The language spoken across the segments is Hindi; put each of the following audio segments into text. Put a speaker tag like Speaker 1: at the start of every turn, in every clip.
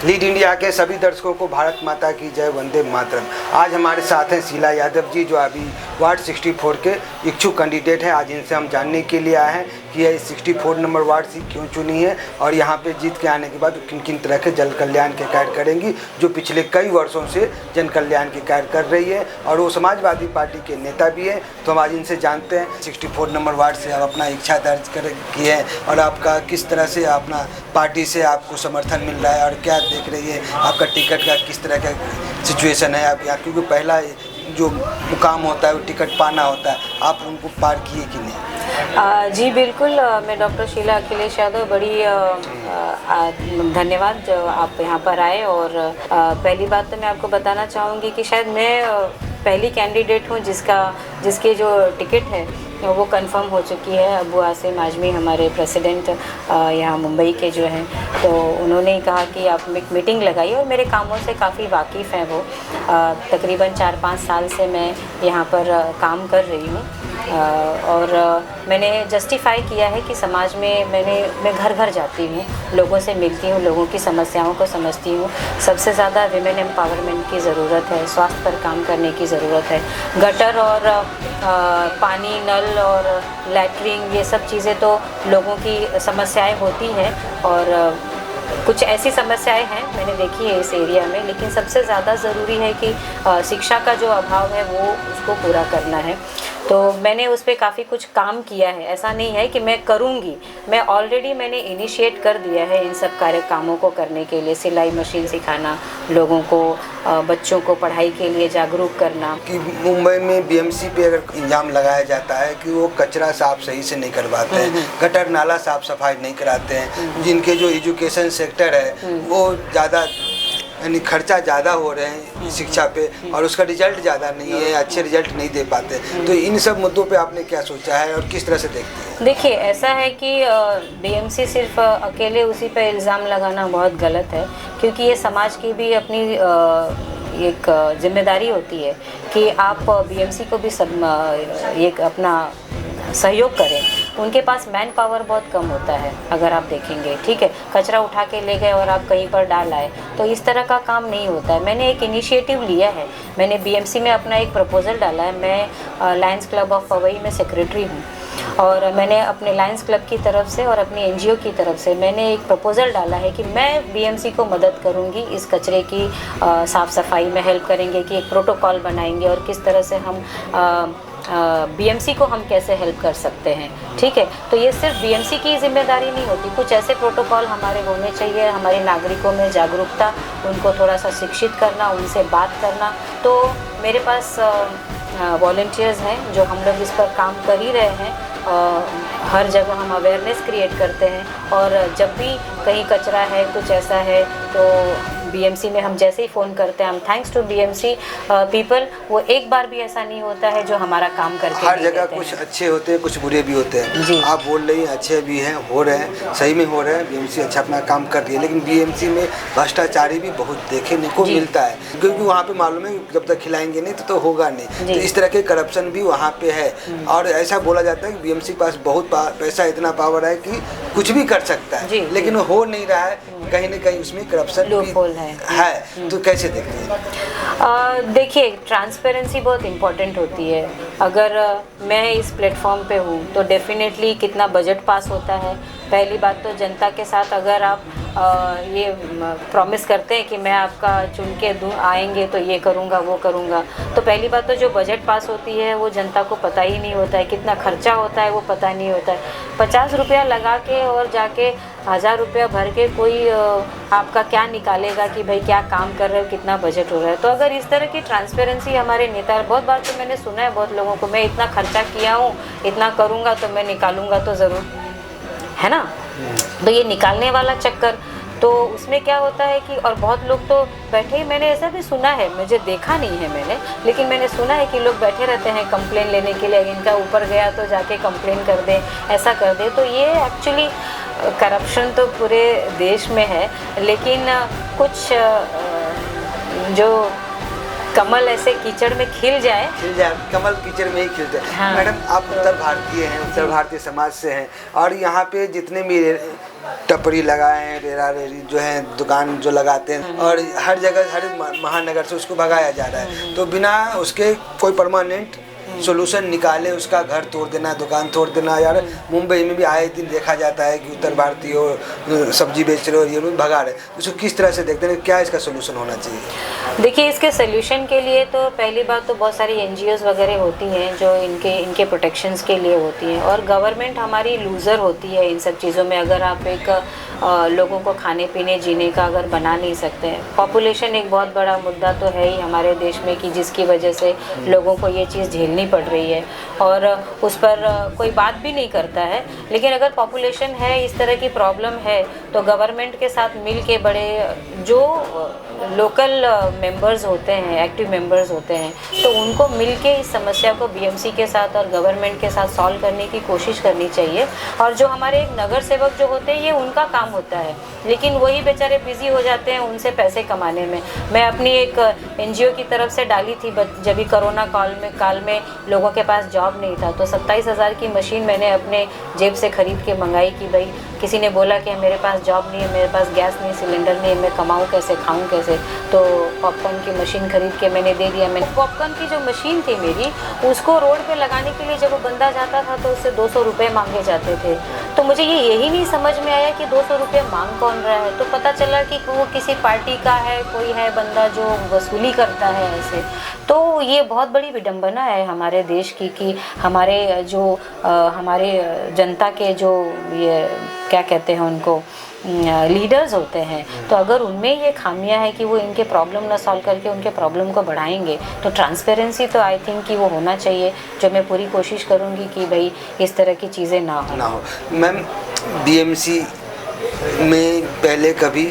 Speaker 1: लीड इंडिया के सभी दर्शकों को भारत माता की जय, वंदे मातरम। आज हमारे साथ हैं शीला यादव जी, जो अभी वार्ड 64 के इच्छुक कैंडिडेट हैं। आज इनसे हम जानने के लिए आए हैं कि यह 64 नंबर वार्ड से क्यों चुनी है और यहाँ पे जीत के आने के बाद किन किन तरह के जन कल्याण के कार्य करेंगी, जो पिछले कई वर्षों से जन कल्याण के कार्य कर रही है और वो समाजवादी पार्टी के नेता भी है। तो हम आज इनसे जानते हैं 64 नंबर वार्ड से आप अपना इच्छा दर्ज की है और आपका किस तरह से अपना पार्टी से आपको समर्थन मिल रहा है और क्या देख रही है, आपका टिकट का किस तरह का सिचुएशन है आप यहाँ, क्योंकि पहला जो मुकाम होता है वो टिकट पाना होता है, आप उनको पार किए कि नहीं?
Speaker 2: जी बिल्कुल, मैं डॉक्टर शीला अखिलेश यादव, बड़ी धन्यवाद जो आप यहाँ पर आए। और पहली बात तो मैं आपको बताना चाहूँगी कि शायद मैं पहली कैंडिडेट हूँ जिसके जो टिकट है वो कंफर्म हो चुकी है। अबू आसिम आजमी हमारे प्रेसिडेंट यहाँ मुंबई के जो हैं, तो उन्होंने कहा कि आप एक मीटिंग लगाइए और मेरे कामों से काफ़ी वाकिफ़ हैं वो। तकरीबन 4-5 साल से मैं यहाँ पर काम कर रही हूँ और मैंने जस्टिफाई किया है कि समाज में मैं घर घर जाती हूँ, लोगों से मिलती हूँ, लोगों की समस्याओं को समझती हूँ। सबसे ज़्यादा विमेन एम्पावरमेंट की ज़रूरत है, स्वास्थ्य पर काम करने की ज़रूरत है। गटर और पानी, नल और लैट्रिन, ये सब चीज़ें तो लोगों की समस्याएं होती हैं और कुछ ऐसी समस्याएं हैं मैंने देखी है इस एरिया में, लेकिन सबसे ज़्यादा ज़रूरी है कि शिक्षा का जो अभाव है वो उसको पूरा करना है। तो मैंने उस पर काफ़ी कुछ काम किया है, ऐसा नहीं है कि मैं करूँगी, मैंने इनिशिएट कर दिया है इन सब कामों को करने के लिए। सिलाई मशीन सिखाना, लोगों को, बच्चों को पढ़ाई के लिए जागरूक करना।
Speaker 1: कि मुंबई में बीएमसी पे अगर इल्ज़ाम लगाया जाता है कि वो कचरा साफ सही से नहीं करवाते हैं, गटर नाला साफ सफाई नहीं कराते हैं, जिनके जो एजुकेशन सेक्टर है वो ज़्यादा यानी खर्चा ज़्यादा हो रहे हैं शिक्षा पे और उसका रिजल्ट ज़्यादा नहीं है, अच्छे रिजल्ट नहीं दे पाते। तो इन सब मुद्दों पे आपने क्या सोचा है और किस तरह से देखते हैं?
Speaker 2: देखिए, ऐसा है कि बीएमसी सिर्फ अकेले उसी पे इल्ज़ाम लगाना बहुत गलत है, क्योंकि ये समाज की भी अपनी एक जिम्मेदारी होती है कि आप बीएमसी को भी एक अपना सहयोग करें। उनके पास मैन पावर बहुत कम होता है, अगर आप देखेंगे, ठीक है। कचरा उठा के ले गए और आप कहीं पर डाल आए, तो इस तरह का काम नहीं होता है। मैंने एक इनिशिएटिव लिया है, मैंने बीएमसी में अपना एक प्रपोज़ल डाला है। मैं लायंस क्लब ऑफ पवई में सेक्रेटरी हूँ और मैंने अपने लायंस क्लब की तरफ से और अपनी एनजीओ की तरफ से मैंने एक प्रपोज़ल डाला है कि मैं बीएमसी को मदद करूँगी, इस कचरे की साफ़ सफाई में हेल्प करेंगे, कि एक प्रोटोकॉल बनाएंगे और किस तरह से हम बीएमसी को हम कैसे हेल्प कर सकते हैं, ठीक है। तो ये सिर्फ बीएमसी की जिम्मेदारी नहीं होती, कुछ ऐसे प्रोटोकॉल हमारे होने चाहिए, हमारे नागरिकों में जागरूकता, उनको थोड़ा सा शिक्षित करना, उनसे बात करना। तो मेरे पास वॉलंटियर्स हैं जो हम लोग इस पर काम कर ही रहे हैं। हर जगह हम अवेयरनेस क्रिएट करते हैं और जब भी कहीं कचरा है, कुछ ऐसा है, तो बीएमसी में हम जैसे ही फ़ोन करते हैं, हम थैंक्स टू बीएमसी पीपल, वो एक बार भी ऐसा नहीं होता है जो हमारा काम करके
Speaker 1: हर जगह कुछ अच्छे होते हैं, कुछ बुरे भी होते हैं
Speaker 2: जी।
Speaker 1: आप बोल रही हैं अच्छे भी हैं, हो रहे हैं, सही में हो रहे हैं, बीएमसी अच्छा अपना काम कर रही है, लेकिन बीएमसी में भ्रष्टाचारी भी बहुत देखने को मिलता है, क्योंकि वहाँ पे मालूम है जब तक खिलाएंगे नहीं तो होगा नहीं। तो इस तरह के करप्शन भी वहाँ पे है और ऐसा बोला जाता है कि बीएमसी पास बहुत पैसा, इतना पावर है कि कुछ भी कर सकता है, लेकिन हो नहीं रहा है, कहीं ना कहीं उसमें करप्शन है। तो कैसे देखते हैं?
Speaker 2: देखिए, ट्रांसपेरेंसी बहुत इम्पोर्टेंट होती है। अगर मैं इस प्लेटफॉर्म पे हूँ तो डेफिनेटली कितना बजट पास होता है। पहली बात तो जनता के साथ अगर आप ये प्रॉमिस करते हैं कि मैं आपका चुन के आएंगे तो ये करूँगा वो करूँगा, तो पहली बात तो जो बजट पास होती है वो जनता को पता ही नहीं होता है, कितना खर्चा होता है वो पता नहीं होता है। 50 रुपया लगा के और जाके 1000 रुपया भर के कोई आपका क्या निकालेगा कि भाई क्या काम कर रहे हो, कितना बजट हो रहा है। तो अगर इस तरह की ट्रांसपेरेंसी हमारे नेता, बहुत बार तो मैंने सुना है बहुत लोगों को, मैं इतना खर्चा किया हूँ, इतना करूँगा तो मैं निकालूँगा तो ज़रूर, है ना। तो ये निकालने वाला चक्कर, तो उसमें क्या होता है कि और बहुत लोग तो बैठे ही, मैंने ऐसा भी सुना है, मुझे देखा नहीं है मैंने, लेकिन मैंने सुना है कि लोग बैठे रहते हैं कंप्लेन लेने के लिए, इनका ऊपर गया तो जाके कंप्लेन कर दे, ऐसा कर दे। तो ये एक्चुअली करप्शन तो पूरे देश में है, लेकिन कुछ जो कमल ऐसे कीचड़ में खिल जाए,
Speaker 1: कमल कीचड़ में ही खिलते हैं। हाँ। मैडम, आप उत्तर भारतीय हैं, उत्तर भारतीय समाज से हैं और यहाँ पे जितने भी टपरी लगाए हैं, रेरा रेरी जो है दुकान जो लगाते हैं, और हर जगह हर महानगर से उसको भगाया जा रहा है। तो बिना उसके कोई परमानेंट सोल्यूशन निकाले उसका घर तोड़ देना, दुकान तोड़ देना। यार मुंबई में भी आए दिन देखा जाता है कि उत्तर भारतीय हो सब्जी बेच रहे हो, ये लोग भगा रहे, उसको किस तरह से देखते हैं, क्या इसका सोल्यूशन होना चाहिए?
Speaker 2: देखिए, इसके सोल्यूशन के लिए तो पहली बात तो बहुत सारी एनजीओज़ वगैरह होती हैं जो इनके प्रोटेक्शंस के लिए होती हैं, और गवर्नमेंट हमारी लूज़र होती है इन सब चीज़ों में। अगर आप एक लोगों को खाने पीने जीने का अगर बना नहीं सकते हैं, पॉपुलेशन एक बहुत बड़ा मुद्दा तो है ही हमारे देश में कि जिसकी वजह से लोगों को ये चीज़ झेलनी पड़ रही है और उस पर कोई बात भी नहीं करता है। लेकिन अगर पॉपुलेशन है, इस तरह की प्रॉब्लम है, तो गवर्नमेंट के साथ मिल के बड़े जो लोकल मेंबर्स होते हैं, एक्टिव मेंबर्स होते हैं, तो उनको मिल के इस समस्या को बीएमसी के साथ और गवर्नमेंट के साथ सॉल्व करने की कोशिश करनी चाहिए। और जो हमारे एक नगर सेवक जो होते हैं, ये उनका काम होता है, लेकिन वही बेचारे बिजी हो जाते हैं उनसे पैसे कमाने में। मैं अपनी एक एनजीओ की तरफ से डाली थी जब भी कोरोना काल में लोगों के पास जॉब नहीं था, तो 27,000 की मशीन मैंने अपने जेब से ख़रीद के मंगाई कि भाई किसी ने बोला कि मेरे पास जॉब नहीं है, मेरे पास गैस नहीं, सिलेंडर नहीं है, मैं कमाऊँ कैसे, खाऊँ कैसे, तो पॉपकॉर्न की मशीन ख़रीद के मैंने दे दिया। मैंने पॉपकॉर्न की जो मशीन थी मेरी, उसको रोड पे लगाने के लिए जब वो बंदा जाता था तो उससे 200 रुपये मांगे जाते थे। तो मुझे यही नहीं समझ में आया कि 200 रुपये मांग कौन रहा है। तो पता चला कि वो किसी पार्टी का है, कोई है बंदा जो वसूली करता है ऐसे। तो ये बहुत बड़ी विडंबना है हमारे देश की कि हमारे जो हमारे जनता के जो ये क्या कहते हैं उनको लीडर्स होते हैं, तो अगर उनमें ये खामियां है कि वो इनके प्रॉब्लम ना सॉल्व करके उनके प्रॉब्लम को बढ़ाएंगे, तो ट्रांसपेरेंसी तो आई थिंक कि वो होना चाहिए, जो मैं पूरी कोशिश करूँगी कि भाई इस तरह की चीज़ें ना हो।
Speaker 1: मैम, बीएमसी में पहले कभी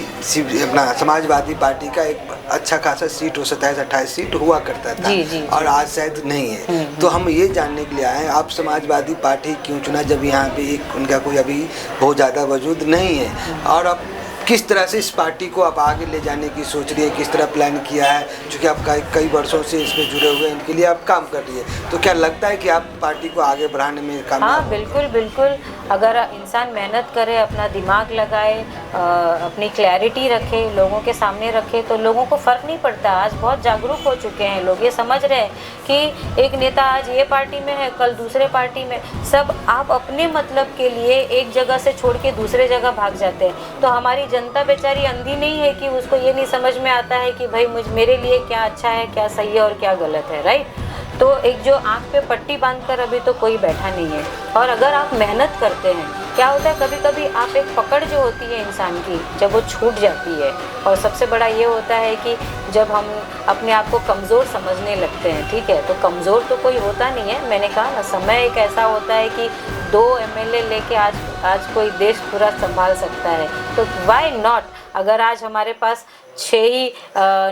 Speaker 1: अपना समाजवादी पार्टी का एक अच्छा खासा सीट हो, 27-28 सीट हुआ करता था।
Speaker 2: जी।
Speaker 1: और आज शायद नहीं है। तो हम ये जानने के लिए आए हैं, आप समाजवादी पार्टी क्यों चुना जब यहाँ पे एक उनका कोई अभी बहुत ज़्यादा वजूद नहीं है, और अब किस तरह से इस पार्टी को आप आगे ले जाने की सोच रही है, किस तरह प्लान किया है, क्योंकि आप कई वर्षों से इसमें जुड़े हुए हैं, इनके लिए आप काम कर रही है, तो क्या लगता है कि आप पार्टी को आगे बढ़ाने में काम?
Speaker 2: हाँ, बिल्कुल। अगर इंसान मेहनत करे, अपना दिमाग लगाए, अपनी क्लैरिटी रखे, लोगों के सामने रखे, तो लोगों को फ़र्क नहीं पड़ता। आज बहुत जागरूक हो चुके हैं लोग, ये समझ रहे हैं कि एक नेता आज ये पार्टी में है, कल दूसरे पार्टी में, सब आप अपने मतलब के लिए एक जगह से छोड़ के दूसरे जगह भाग जाते हैं। तो हमारी जनता बेचारी अंधी नहीं है कि उसको ये नहीं समझ में आता है कि भाई मेरे लिए क्या अच्छा है, क्या सही है और क्या गलत है, राइट। तो एक जो आँख पे पट्टी बांधकर अभी तो कोई बैठा नहीं है। और अगर आप मेहनत करते हैं, क्या होता है कभी कभी आप एक पकड़ जो होती है इंसान की, जब वो छूट जाती है, और सबसे बड़ा ये होता है कि जब हम अपने आप को कमज़ोर समझने लगते हैं, ठीक है, तो कमज़ोर तो कोई होता नहीं है। मैंने कहा ना, समय एक ऐसा होता है कि 2 एमएलए लेके आज कोई देश पूरा संभाल सकता है, तो व्हाई नॉट। अगर आज हमारे पास 6 ही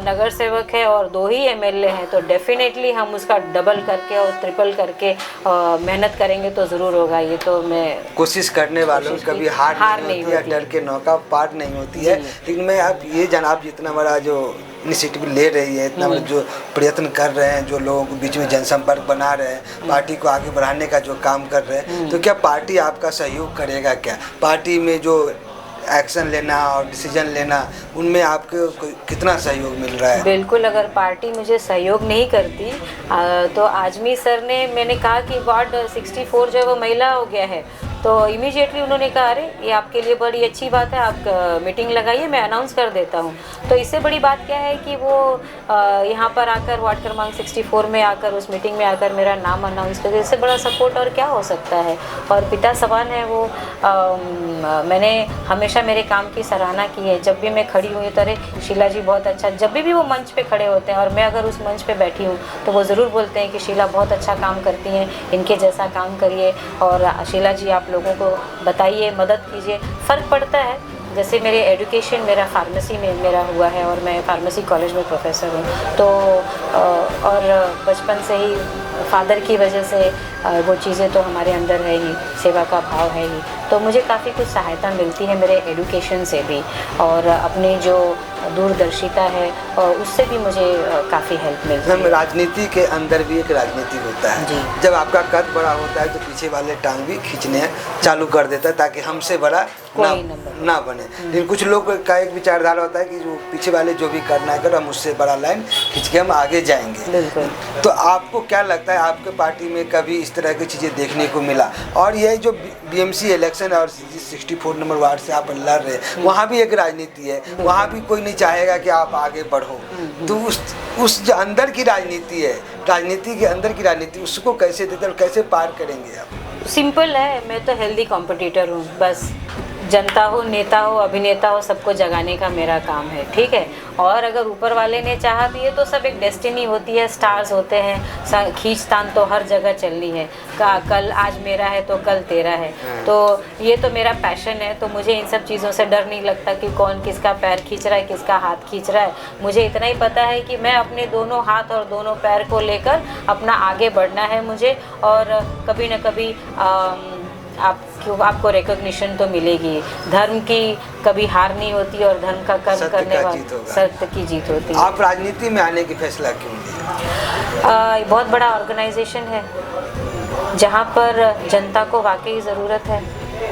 Speaker 2: नगर सेवक है और 2 ही एमएलए हैं, तो डेफिनेटली हम उसका डबल करके और ट्रिपल करके मेहनत करेंगे तो ज़रूर होगा। ये तो मैं
Speaker 1: कोशिश करने वालों की कभी हार नहीं होती है, डर के नौका पार नहीं होती है। लेकिन मैं आप ये आप जितना बड़ा जो इनिशिएटिव ले रही है, इतना बड़ा जो प्रयत्न कर रहे हैं, जो लोगों के बीच में जनसंपर्क बना रहे हैं, पार्टी को आगे बढ़ाने का जो काम कर रहे हैं, तो क्या पार्टी आपका सहयोग करेगा? क्या पार्टी में जो एक्शन लेना और डिसीजन लेना, उनमें आपको कितना सहयोग मिल रहा है? बिल्कुल,
Speaker 2: अगर पार्टी मुझे सहयोग नहीं करती तो आजमी सर ने, मैंने कहा कि वार्ड 64 जो है वो महिला हो गया है, तो इमीडिएटली उन्होंने कहा अरे ये आपके लिए बड़ी अच्छी बात है, आप मीटिंग लगाइए, मैं अनाउंस कर देता हूँ। तो इससे बड़ी बात क्या है कि वो यहाँ पर आकर वार्ड क्रमांक 64 में आकर, उस मीटिंग में आकर मेरा नाम अनाउंस कर दे। इससे बड़ा सपोर्ट और क्या हो सकता है। और पिता सवान है वो, मैंने हमेशा मेरे काम की सराहना की है। जब भी मैं खड़ी हुई तो अरे शीला जी बहुत अच्छा, जब भी वो मंच पे खड़े होते हैं और मैं अगर उस मंच पे बैठी हूँ तो वो ज़रूर बोलते हैं कि शीला बहुत अच्छा काम करती हैं, इनके जैसा काम करिए, और शीला जी आप लोगों को बताइए, मदद कीजिए। फ़र्क पड़ता है। जैसे मेरे एजुकेशन मेरा फार्मेसी में मेरा हुआ है और मैं फार्मेसी कॉलेज में प्रोफेसर हूँ, तो और बचपन से ही फादर की वजह से वो चीज़ें तो हमारे अंदर है ही, सेवा का भाव है ही, तो मुझे काफ़ी कुछ सहायता मिलती है मेरे एडुकेशन से भी, और अपनी जो दूरदर्शिता है और उससे भी मुझे काफ़ी हेल्प मिलती है।
Speaker 1: राजनीति के अंदर भी एक राजनीति होता है
Speaker 2: जी।
Speaker 1: जब आपका कद बड़ा होता है तो पीछे वाले टांग भी खींचने चालू कर देता है ताकि हमसे बड़ा
Speaker 2: कोई
Speaker 1: ना बने। लेकिन कुछ लोग का एक विचारधारा होता है कि जो पीछे वाले जो भी करना है करो, हम उससे बड़ा लाइन खींच के हम आगे जाएंगे।
Speaker 2: बिल्कुल।
Speaker 1: तो आपको क्या लगता है आपके पार्टी में कभी इस तरह की चीज़ें देखने को मिला? और ये जो बीएमसी इलेक्शन और 64 नंबर वार्ड से आप लड़ रहे हैं, वहाँ भी एक राजनीति है, वहाँ भी कोई नहीं चाहेगा कि आप आगे बढ़ो। तो उस जो अंदर की राजनीति है, राजनीति के अंदर की राजनीति, उसको कैसे देते और कैसे पार करेंगे आप?
Speaker 2: सिंपल है, मैं तो हेल्दी कॉम्पिटिटर हूँ, बस जनता हो, नेता हो, अभिनेता हो, सबको जगाने का मेरा काम है, ठीक है। और अगर ऊपर वाले ने चाहा तो ये तो सब एक डेस्टिनी होती है, स्टार्स होते हैं, खींचतान तो हर जगह चलनी है, कल आज मेरा है तो कल तेरा है, तो ये तो मेरा पैशन है। तो मुझे इन सब चीज़ों से डर नहीं लगता कि कौन किसका पैर खींच रहा है, किसका हाथ खींच रहा है। मुझे इतना ही पता है कि मैं अपने दोनों हाथ और दोनों पैर को लेकर अपना आगे बढ़ना है मुझे, और कभी न कभी आपको रिकॉग्निशन तो मिलेगी। धर्म की कभी हार नहीं होती और धर्म का कर्म करने वाले सत्य की जीत होती है।
Speaker 1: आप राजनीति में आने की फैसला क्यों लिया?
Speaker 2: बहुत बड़ा ऑर्गेनाइजेशन है जहाँ पर जनता को वाकई ज़रूरत है,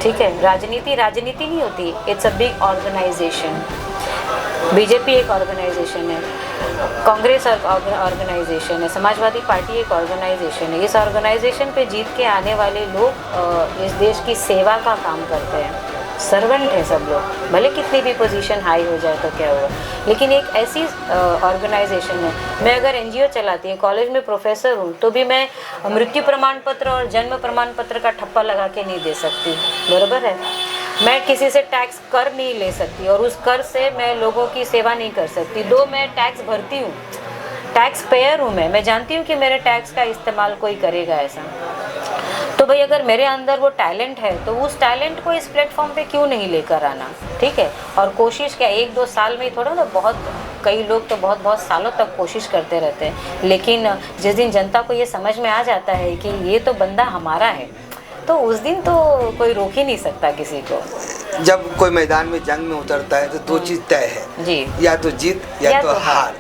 Speaker 2: ठीक है। राजनीति नहीं होती, it's a big organisation. BJP एक ऑर्गेनाइजेशन है, कांग्रेस ऑर्गेनाइजेशन है, समाजवादी पार्टी एक ऑर्गेनाइजेशन है। इस ऑर्गेनाइजेशन पे जीत के आने वाले लोग इस देश की सेवा का काम करते हैं, सर्वेंट है सब लोग, भले कितनी भी पोजीशन हाई हो जाए तो क्या हुआ। लेकिन एक ऐसी ऑर्गेनाइजेशन है, मैं अगर एनजीओ चलाती हूँ, कॉलेज में प्रोफेसर हूँ, तो भी मैं मृत्यु प्रमाण पत्र और जन्म प्रमाण पत्र का ठप्पा लगा के नहीं दे सकती, बराबर है। मैं किसी से टैक्स कर नहीं ले सकती और उस कर से मैं लोगों की सेवा नहीं कर सकती। दो मैं टैक्स भरती हूँ, टैक्स पेयर हूँ मैं जानती हूँ कि मेरे टैक्स का इस्तेमाल कोई करेगा ऐसा। तो भाई अगर मेरे अंदर वो टैलेंट है तो उस टैलेंट को इस प्लेटफॉर्म पे क्यों नहीं लेकर आना, ठीक है। और कोशिश क्या 1-2 साल में ही थोड़ा ना, बहुत कई लोग तो बहुत सालों तक कोशिश करते रहते हैं। लेकिन जिस दिन जनता को ये समझ में आ जाता है कि ये तो बंदा हमारा है, तो उस दिन तो कोई रोक ही नहीं सकता किसी को।
Speaker 1: जब कोई मैदान में जंग में उतरता है तो 2 चीज़ तय है जी, या तो जीत या तो हार।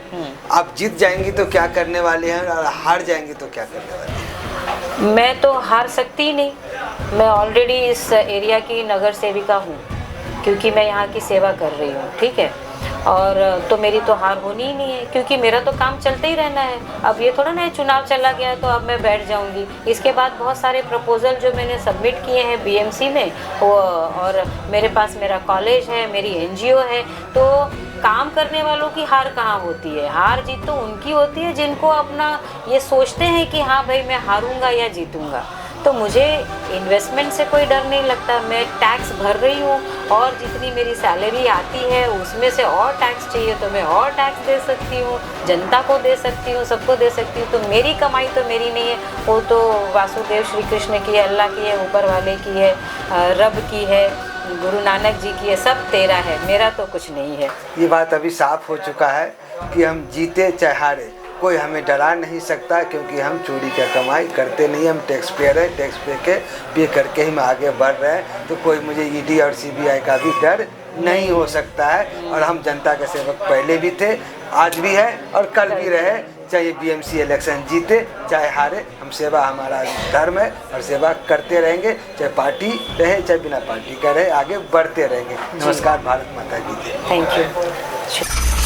Speaker 1: आप जीत जाएंगी तो क्या करने वाले हैं और हार जाएंगी तो क्या करने वाले हैं?
Speaker 2: मैं तो हार सकती ही नहीं, मैं ऑलरेडी इस एरिया की नगर सेविका हूँ, क्योंकि मैं यहाँ की सेवा कर रही हूँ, ठीक है। और तो मेरी तो हार होनी ही नहीं है, क्योंकि मेरा तो काम चलते ही रहना है। अब ये थोड़ा ना चुनाव चला गया तो अब मैं बैठ जाऊंगी। इसके बाद बहुत सारे प्रपोजल जो मैंने सबमिट किए हैं बीएमसी में, वो, और मेरे पास मेरा कॉलेज है, मेरी एनजीओ है, तो काम करने वालों की हार कहाँ होती है? हार जीत तो उनकी होती है जिनको अपना ये सोचते हैं कि हाँ भाई मैं हारूंगा या जीतूंगा। तो मुझे इन्वेस्टमेंट से कोई डर नहीं लगता, मैं टैक्स भर रही हूँ और जितनी मेरी सैलरी आती है उसमें से और टैक्स चाहिए तो मैं और टैक्स दे सकती हूँ, जनता को दे सकती हूँ, सबको दे सकती हूँ। तो मेरी कमाई तो मेरी नहीं है, वो तो वासुदेव श्री कृष्ण की है, अल्लाह की है, ऊपर वाले की है, रब की है, गुरु नानक जी की है, सब तेरा है, मेरा तो कुछ नहीं है।
Speaker 1: ये बात अभी साफ हो चुका है कि हम जीते चाहे हारे, कोई हमें डरा नहीं सकता, क्योंकि हम चोरी का कमाई करते नहीं, हम टैक्स पेयर है, टैक्स पे करके ही हम आगे बढ़ रहे हैं। तो कोई मुझे ईडी और सीबीआई का भी डर नहीं हो सकता है। और हम जनता के सेवक पहले भी थे, आज भी है और कल भी रहे, चाहे बीएमसी इलेक्शन जीते चाहे हारे, हम सेवा हमारा धर्म है और सेवा करते रहेंगे, चाहे पार्टी रहे चाहे बिना पार्टी का रहे, आगे बढ़ते रहेंगे। नमस्कार, भारत माता की जय।
Speaker 2: Thank you.